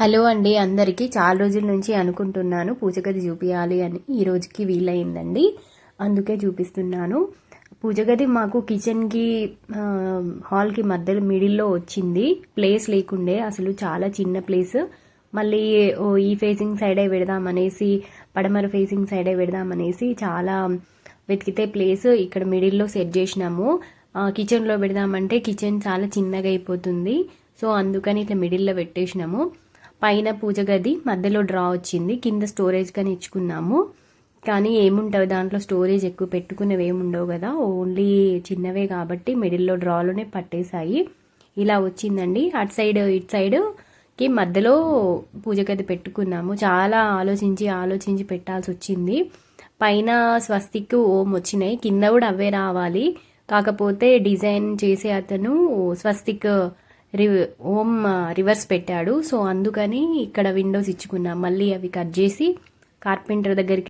Hello అండి, అందరికీ చాలా రోజుల నుంచి అనుకుంటున్నాను పూజ గది చూపించాలి అని. ఈ రోజుకి వీలైందండి, అందుకే చూపిస్తున్నాను. పూజ గది మాకు కిచెన్కి హాల్కి మధ్యలో మిడిల్లో వచ్చింది. ప్లేస్ లేకుండే, అసలు చాలా చిన్న ప్లేస్. మళ్ళీ ఈ ఫేసింగ్ సైడే పెడదామనేసి, పడమర ఫేసింగ్ సైడే పెడదామనేసి చాలా వెతికితే ప్లేస్ ఇక్కడ మిడిల్లో సెట్ చేసినాము. కిచెన్లో పెడదామంటే కిచెన్ చాలా చిన్నగా అయిపోతుంది. సో అందుకని ఇట్లా మిడిల్లో పెట్టేసినాము. పైన పూజ గది మధ్యలో డ్రా వచ్చింది, కింద స్టోరేజ్ కానీ ఇచ్చుకున్నాము. కానీ ఏముంటుంది దాంట్లో, స్టోరేజ్ ఎక్కువ పెట్టుకునేవి ఏముండవు కదా, ఓన్లీ చిన్నవే కాబట్టి మిడిల్లో డ్రాలోనే పట్టేశాయి. ఇలా వచ్చిందండి. అటు సైడ్ ఇటు సైడ్కి మధ్యలో పూజ గది పెట్టుకున్నాము. చాలా ఆలోచించి పెట్టాల్సి వచ్చింది. పైన స్వస్తిక్ ఓం వచ్చినాయి, కింద కూడా అవే రావాలి. కాకపోతే డిజైన్ చేసే అతను స్వస్తిక్ ఓం రివర్స్ పెట్టాడు. సో అందుకని ఇక్కడ విండోస్ ఇచ్చుకున్నాం. మళ్ళీ అవి కట్ చేసి కార్పెంటర్ దగ్గరికి